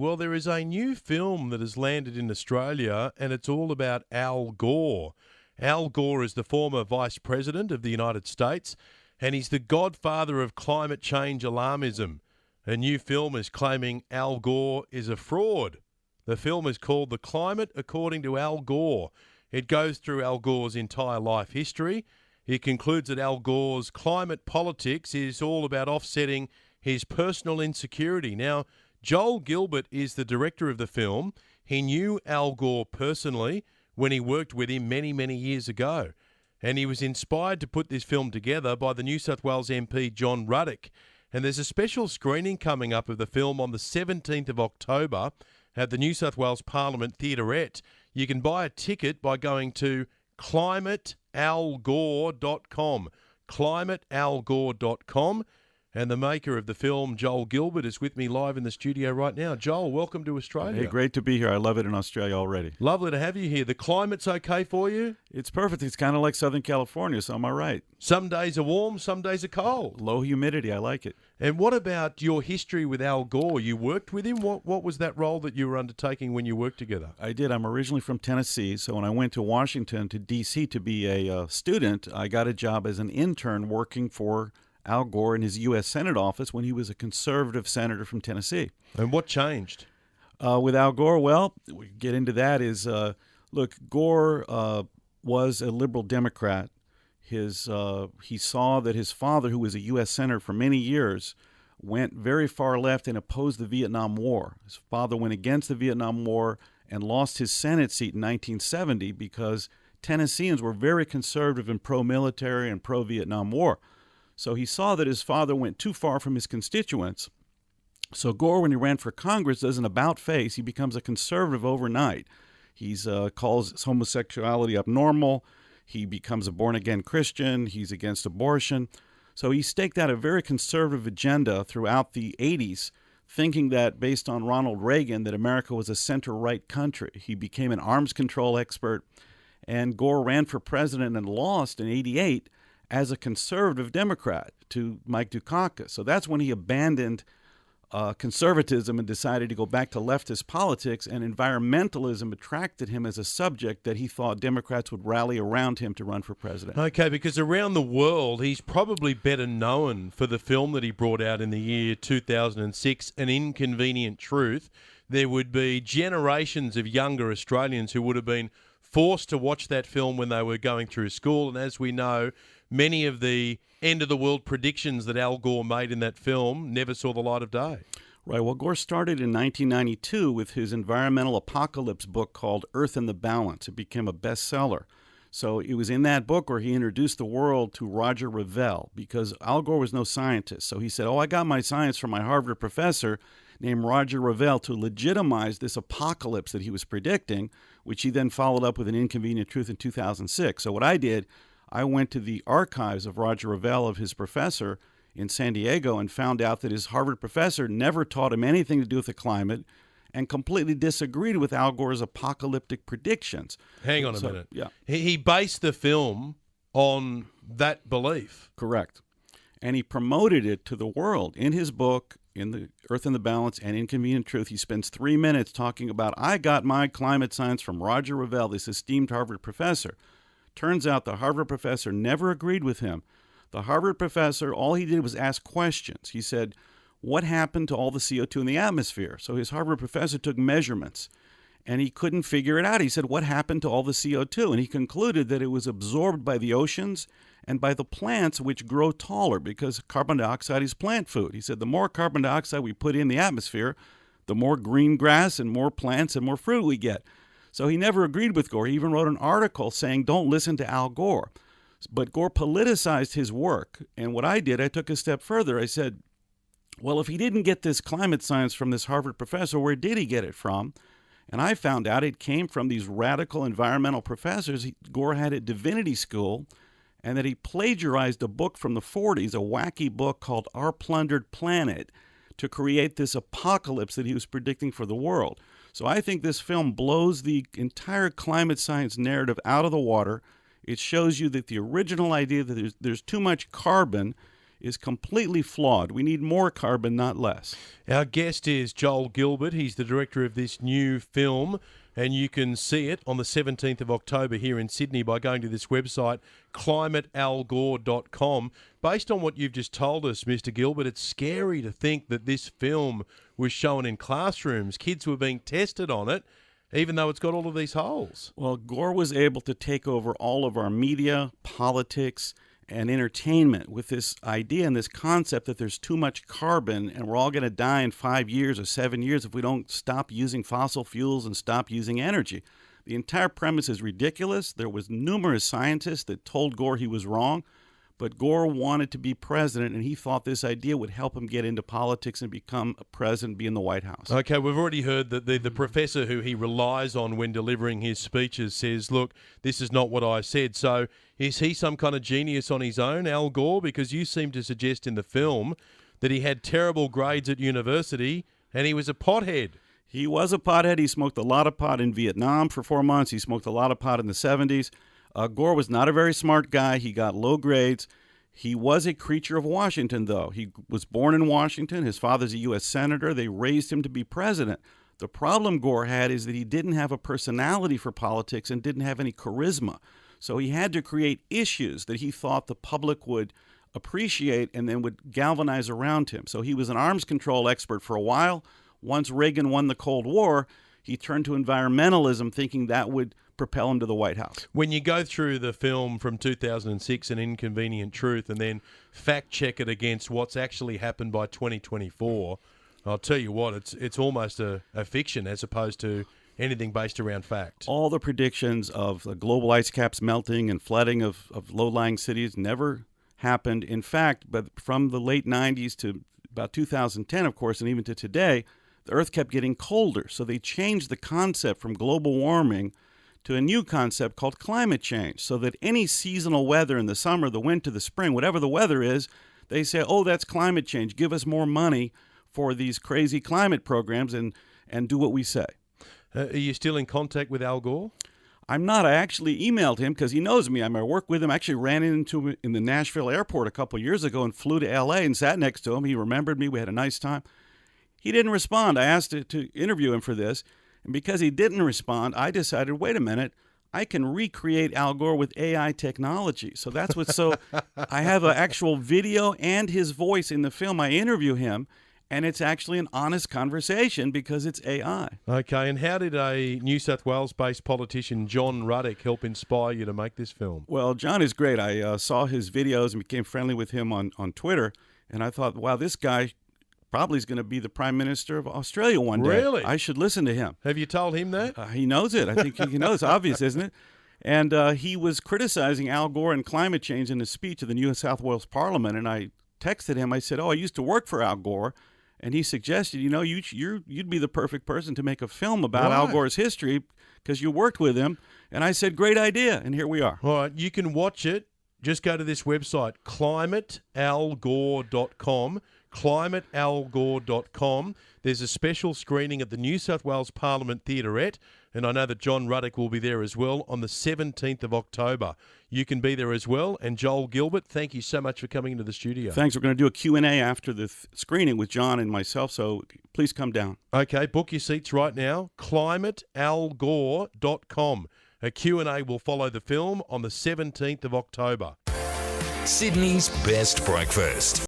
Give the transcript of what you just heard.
Well, there is a new film that has landed in Australia, and it's all about Al Gore. Al Gore is the former Vice President of the United States, and he's the godfather of climate change alarmism. A new film is claiming Al Gore is a fraud. The film is called The Climate According to Al Gore. It goes through Al Gore's entire life history. It concludes that Al Gore's climate politics is all about offsetting his personal insecurity. Now, Joel Gilbert is the director of the film. He knew Al Gore personally when he worked with him many, many years ago. And he was inspired to put this film together by the New South Wales MP John Ruddock. And there's a special screening coming up of the film on the 17th of October at the New South Wales Parliament Theaterette. You can buy a ticket by going to climatealgore.com. climatealgore.com. And the maker of the film, Joel Gilbert, is with me live in the studio right now. Joel, welcome to Australia. Hey, great to be here. I love it in Australia already. Lovely to have you here. The climate's okay for you? It's perfect. It's kind of like Southern California, so am I right? Some days are warm, some days are cold. Low humidity. I like it. And what about your history with Al Gore? You worked with him? What was that role that you were undertaking when you worked together? I did. I'm originally from Tennessee, so when I went to Washington, to D.C. to be a student, I got a job as an intern working for Al Gore in his U.S. Senate office when he was a conservative senator from Tennessee. And what changed? With Al Gore, well, we get into that is, look, Gore was a liberal Democrat. He saw that his father, who was a U.S. Senator for many years, went very far left and opposed the Vietnam War. His father went against the Vietnam War and lost his Senate seat in 1970 because Tennesseans were very conservative and pro-military and pro-Vietnam War. So he saw that his father went too far from his constituents. So Gore, when he ran for Congress, does an about-face. He becomes a conservative overnight. He calls homosexuality abnormal. He becomes a born-again Christian. He's against abortion. So he staked out a very conservative agenda throughout the 80s, thinking that based on Ronald Reagan, that America was a center-right country. He became an arms control expert, and Gore ran for president and lost in 88 as a conservative Democrat to Mike Dukakis. So that's when he abandoned conservatism and decided to go back to leftist politics, and environmentalism attracted him as a subject that he thought Democrats would rally around him to run for president. Okay, because around the world, he's probably better known for the film that he brought out in the year 2006, An Inconvenient Truth. There would be generations of younger Australians who would have been forced to watch that film when they were going through school, and as we know, many of the end-of-the-world predictions that Al Gore made in that film never saw the light of day. Right. Well, Gore started in 1992 with his environmental apocalypse book called Earth in the Balance. It became a bestseller. So it was in that book where he introduced the world to Roger Revelle, because Al Gore was no scientist. So he said, I got my science from my Harvard professor named Roger Revelle to legitimize this apocalypse that he was predicting, which he then followed up with An Inconvenient Truth in 2006. So what I did, I went to the archives of Roger Revelle, of his professor in San Diego, and found out that his Harvard professor never taught him anything to do with the climate and completely disagreed with Al Gore's apocalyptic predictions. Hang on a minute. Yeah. He based the film on that belief. Correct. And he promoted it to the world in his book, in the Earth in the Balance and Inconvenient Truth. He spends 3 minutes talking about, I got my climate science from Roger Revelle, this esteemed Harvard professor. Turns out the Harvard professor never agreed with him. The Harvard professor, all he did was ask questions. He said, what happened to all the CO2 in the atmosphere? So his Harvard professor took measurements, and he couldn't figure it out. He said, what happened to all the CO2? And he concluded that it was absorbed by the oceans and by the plants, which grow taller, because carbon dioxide is plant food. He said, the more carbon dioxide we put in the atmosphere, the more green grass and more plants and more fruit we get. So he never agreed with Gore. He even wrote an article saying, don't listen to Al Gore. But Gore politicized his work. And what I did, I took a step further. I said, well, if he didn't get this climate science from this Harvard professor, where did he get it from? And I found out it came from these radical environmental professors Gore had at Divinity School, and that he plagiarized a book from the 40s, a wacky book called Our Plundered Planet, to create this apocalypse that he was predicting for the world. So I think this film blows the entire climate science narrative out of the water. It shows you that the original idea that there's too much carbon is completely flawed. We need more carbon, not less. Our guest is Joel Gilbert. He's the director of this new film, and you can see it on the 17th of October here in Sydney by going to this website, climatealgore.com. Based on what you've just told us, Mr. Gilbert, it's scary to think that this film was shown in classrooms. Kids were being tested on it, even though it's got all of these holes. Well, Gore was able to take over all of our media, politics, and entertainment with this idea and this concept that there's too much carbon and we're all going to die in 5 years or 7 years if we don't stop using fossil fuels and stop using energy. The entire premise is ridiculous. There was numerous scientists that told Gore he was wrong, but Gore wanted to be president, and he thought this idea would help him get into politics and become a president, be in the White House. Okay, we've already heard that the professor who he relies on when delivering his speeches says, look, this is not what I said. So is he some kind of genius on his own, Al Gore? Because you seem to suggest in the film that he had terrible grades at university and he was a pothead. He was a pothead. He smoked a lot of pot in Vietnam for 4 months. He smoked a lot of pot in the 70s. Gore was not a very smart guy. He got low grades. He was a creature of Washington, though. He was born in Washington. His father's a U.S. senator. They raised him to be president. The problem Gore had is that he didn't have a personality for politics and didn't have any charisma. So he had to create issues that he thought the public would appreciate and then would galvanize around him. So he was an arms control expert for a while. Once Reagan won the Cold War, he turned to environmentalism, thinking that would propel him to the White House. When you go through the film from 2006, An Inconvenient Truth, and then fact-check it against what's actually happened by 2024, I'll tell you what, it's almost a fiction as opposed to anything based around fact. All the predictions of the global ice caps melting and flooding of low-lying cities never happened. In fact, but from the late 90s to about 2010, of course, and even to today, the Earth kept getting colder. So they changed the concept from global warming to a new concept called climate change, so that any seasonal weather in the summer, the winter, the spring, whatever the weather is, they say, oh, that's climate change. Give us more money for these crazy climate programs and do what we say. Are you still in contact with Al Gore? I'm not. I actually emailed him because he knows me. I work with him. I actually ran into him in the Nashville airport a couple of years ago and flew to L.A. and sat next to him. He remembered me. We had a nice time. He didn't respond. I asked to interview him for this. And because he didn't respond, I decided, wait a minute, I can recreate Al Gore with AI technology. So that's what's so, I have an actual video and his voice in the film. I interview him, and it's actually an honest conversation because it's AI. Okay, and how did a New South Wales-based politician, John Ruddock, help inspire you to make this film? Well, John is great. I saw his videos and became friendly with him on Twitter, and I thought, wow, this guy probably is going to be the Prime Minister of Australia one day. Really? I should listen to him. Have you told him that? He knows it. I think he knows. It's obvious, isn't it? And he was criticizing Al Gore and climate change in his speech at the New South Wales Parliament, and I texted him. I said, oh, I used to work for Al Gore, and he suggested, you'd be the perfect person to make a film about Al Gore's history because you worked with him. And I said, great idea, and here we are. All right, you can watch it. Just go to this website, climatealgore.com. climatealgore.com. There's a special screening at the New South Wales Parliament Theaterette, and I know that John Ruddock will be there as well on the 17th of October. You can be there as well. And Joel Gilbert, thank you so much for coming into the studio. Thanks. We're going to do a Q&A after the screening with John and myself, so please come down. Okay, book your seats right now, climatealgore.com. A Q&A will follow the film on the 17th of October. Sydney's best breakfast.